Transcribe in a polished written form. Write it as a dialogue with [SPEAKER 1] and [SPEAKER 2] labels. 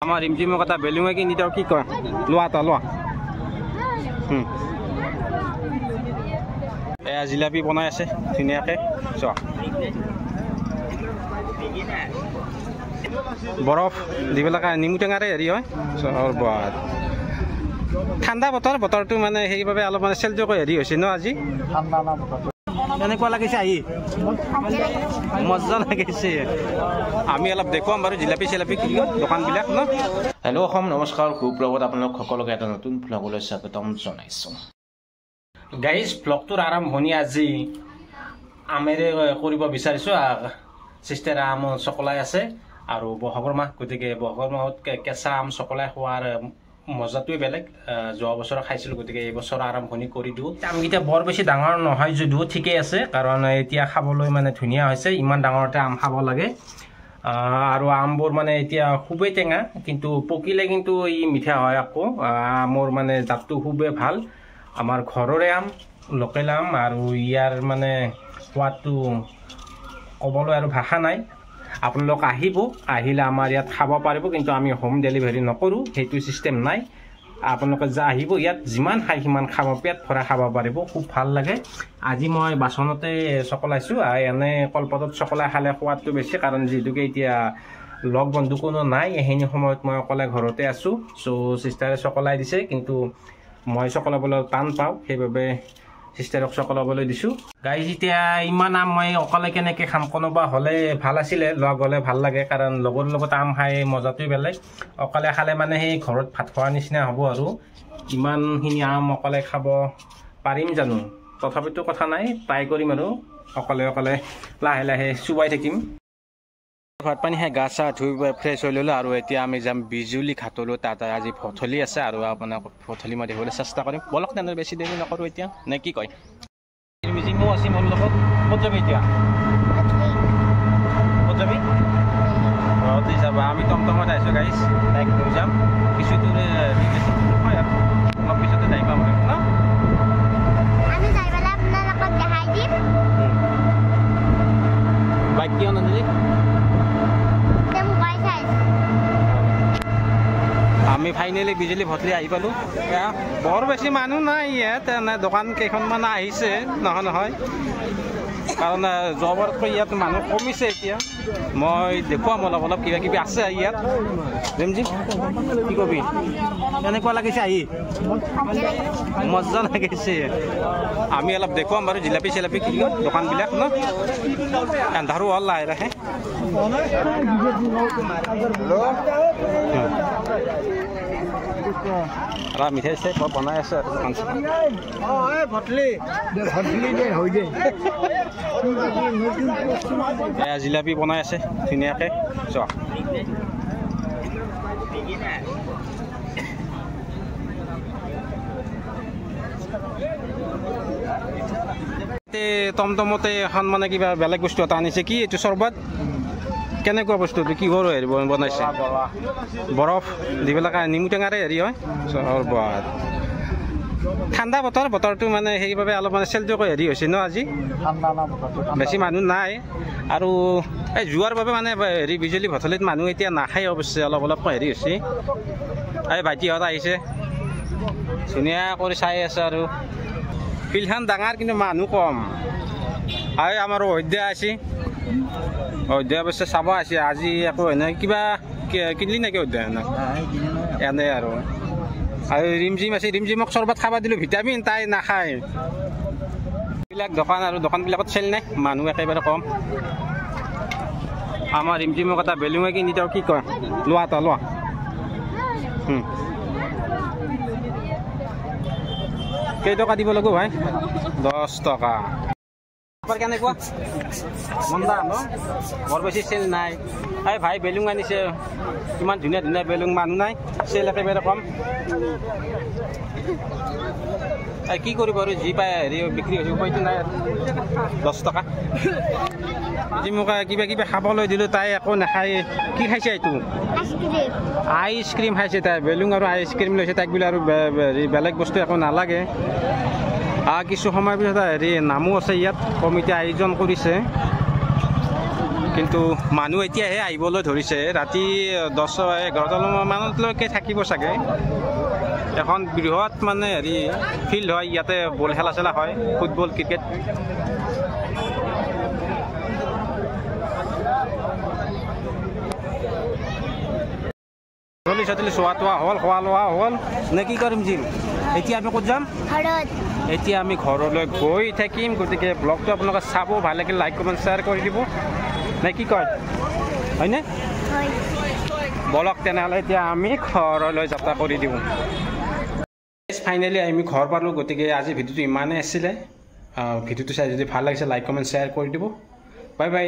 [SPEAKER 1] আমাৰ ৰিমজিমৰ কথা বেলুঙে কিনি তেওঁ কি কয় লোৱা এটা লোৱা এয়া জিলাপি বনাই আছে ধুনীয়াকৈ চোৱা বৰফ দি পেলাই নেমু টেঙাৰে হেৰি হয় চৰবত ঠাণ্ডা বতৰটো মানে সেইবাবে অলপ মানে চেলটো হেৰি হৈছে ন আজি কেনেকুৱা লাগিছে আহি মজা লাগিছে আমি অলপ দেখুৱাম বাৰু জিলাপি চিলাপি কি দোকানবিলাক ন হেল্ল' অসম নমস্কাৰ সুপ্ৰভাত আপোনালোক সকলোকে এটা নতুন ভ্লগলৈ স্বাগতম জনাইছোঁ গাইজ ভ্লগটোৰ আৰম্ভণি আজি আমেৰে কৰিব বিচাৰিছোঁ চিষ্টাৰ আম চকলাই আছে আৰু বহাগৰ মাহ গতিকে বহাগৰ মাহত কেঁচা আম চকলাই খোৱাৰ মজাটোৱে বেলেগ যোৱা বছৰ খাইছিলোঁ গতিকে এই বছৰ আৰম্ভণি কৰি দিওঁ আমকেইটা বৰ বেছি ডাঙৰ নহয় যদিও ঠিকেই আছে কাৰণ এতিয়া খাবলৈ মানে ধুনীয়া হৈছে ইমান ডাঙৰতে আম খাব লাগে আৰু আমবোৰ মানে এতিয়া খুবেই টেঙা কিন্তু পকিলে কিন্তু ই মিঠা হয় আকৌ আমৰ মানে জাতটো খুবেই ভাল আমাৰ ঘৰৰে আম লোকেল আম আৰু ইয়াৰ মানে সোৱাদটো ক'বলৈ আৰু ভাষা নাই আপোনালোক আহিলে আমাৰ ইয়াত খাব পাৰিব কিন্তু আমি হোম ডেলিভাৰী নকৰোঁ সেইটো চিষ্টেম নাই আপোনালোকে আহিব ইয়াত যিমান খাই সিমান খাব পেট ভৰাই খাব পাৰিব খুব ভাল লাগে আজি মই বাচনতে চকলাইছোঁ এনে কলপাতত চকলাই খালে সোৱাদটো বেছি কাৰণ যিহেতুকে এতিয়া লগ বন্ধু কোনো নাই এইখিনি সময়ত মই অকলে ঘৰতে আছোঁ চিষ্টাৰে চকলাই দিছে কিন্তু মই চকলাবলৈ টান পাওঁ সেইবাবে চিষ্টাৰক চকলাবলৈ দিছোঁ গাইজ এতিয়া ইমান আম মই অকলে কেনেকৈ খাম কোনোবা হ'লে ভাল আছিলে লগ হ'লে ভাল লাগে কাৰণ লগৰ লগত আম খাই মজাটোৱে বেলেগ অকলে খালে মানে সেই ঘৰত ভাত খোৱাৰ নিচিনা হ'ব আৰু ইমানখিনি আম অকলে খাব পাৰিম জানো তথাপিতো কথা নাই ট্ৰাই কৰিম আৰু অকলে লাহে লাহে চুবাই থাকিম ভাত পানী খাই গা চা ধুই ফ্ৰেছ হৈ ল'লোঁ আৰু এতিয়া আমি যাম বিজুলী ঘাটলৈ তাত আজি ভঠলি আছে আৰু আপোনাক ভঠলি মই দেখিবলৈ চেষ্টা কৰিম বলক তেনেদৰে বেছি দেৰি নকৰোঁ এতিয়া নে কি কয় মিজিঙো আছে মোৰ লগত ক'ত যাবি এতিয়া ক'ত যাবি ঘৰতে যাবা আমি টমটমত আহিছোঁ গাইজ তাইক লৈ যাম কিছু দূৰ হয় আৰু অলপ পিছতে যাই পাম ন বাইক কিয় নাযালি আমি ফাইনেলি বিজুলী ভঠলি আহি পালোঁ বৰ বেছি মানুহ নাই ইয়াত এনে দোকান কেইখনমান আহিছে নহয় কাৰণ যোৱাবাৰতকৈ ইয়াত মানুহ কমিছে এতিয়া মই দেখুৱাম অলপ কিবা কিবি আছে ইয়াত ৰিমজি কি কবি কেনেকুৱা লাগিছে আহি মজা লাগিছে আমি অলপ দেখুৱাম বাৰু জিলাপি চিলাপি কি দোকানবিলাক ন এন্ধাৰো হ'ল লাহে লাহে মিঠাই চিঠাই বনাই আছে জিলাপি বনাই আছে ধুনীয়াকৈ চোৱা টমটমতে এখন মানে কিবা বেলেগ বস্তু এটা আনিছে কি এইটো চৰবত কেনেকুৱা বস্তুটো কিহৰ হেৰি বনাইছে বৰফ দি পেলাই নেমু টেঙাৰে হেৰি হয় চৰবত ঠাণ্ডা বতৰটো মানে সেইবাবে অলপ মানে চেলটো হেৰি হৈছে ন আজি বেছি মানুহ নাই আৰু এই যোৱাৰ বাবে মানে হেৰি বিজুলী ভঠলিত মানুহ এতিয়া নাখায় অৱশ্যে অলপ হেৰি হৈছে এই ভাইটিহঁত আহিছে ধুনীয়া কৰি চাই আছে আৰু ফিল্ডখন ডাঙৰ কিন্তু মানুহ কম আৰু আমাৰ অযোধ্যা আছে অযোধ্যা অৱশ্যে চাব আছে আজি একো এনে কিবা কিনিলি নেকি অযোধ্যা এনে আৰু ৰিমজিম আছে ৰিমজিমক চৰবত খাব দিলোঁ ভিটামিন তাই নাখায় এইবিলাক দোকান আৰু দোকানবিলাকত চেল নাই মানুহ একেবাৰে কম আমাৰ ৰিমজিমৰ কথা বেলুঙে কিনি তেওঁ কি কয় লোৱা এটা লোৱা কেইটকা দিব লাগিব ভাই 10 টকা কেনেকুৱা মন্দা ন বৰ বেছি চেল নাই এই ভাই বেলুং আনিছে ইমান ধুনীয়া বেলুং মানুহ নাই চেল একেবাৰে কম কি কৰিব আৰু যি পায় হেৰি বিক্ৰী হৈছে উপায়টো নাই 10 টকা যি মোক কিবা খাবলৈ দিলোঁ তাই একো নাখায় কি খাইছে এইটো আইচক্ৰীম খাইছে তাই বেলুং আৰু আইচক্ৰীম লৈছে তাইক বোলে আৰু বেলেগ বস্তু একো নালাগে কিছু সময়ৰ পিছত হেৰি নামো আছে ইয়াত কমিটি আয়োজন কৰিছে কিন্তু মানুহ এতিয়াহে আহিবলৈ ধৰিছে ৰাতি 10-11 মানলৈকে থাকিব চাগে এখন বৃহৎ মানে হেৰি ফিল্ড হয় ইয়াতে বল খেলা চেলা হয় ফুটবল ক্ৰিকেট চলি চোৱা হ'ল খোৱা লোৱা হ'ল নে কি কৰিম জিম এতিয়া আমি ক'ত যাম এতিয়া আমি ঘৰলৈ গৈ থাকিম গতিকে ব্লগটো আপোনালোকে চাব ভাল লাগিল লাইক কমেণ্ট শ্বেয়াৰ কৰি দিব নে কি কয় হয়নে বলক তেনেহ'লে এতিয়া আমি ঘৰলৈ যাত্ৰা কৰি দিওঁ ফাইনেলি আমি ঘৰ পালোঁ গতিকে আজি ভিডিঅ'টো ইমানেই আছিলে ভিডিঅ'টো চাই যদি ভাল লাগিছে লাইক কমেণ্ট শ্বেয়াৰ কৰি দিব বাই বাই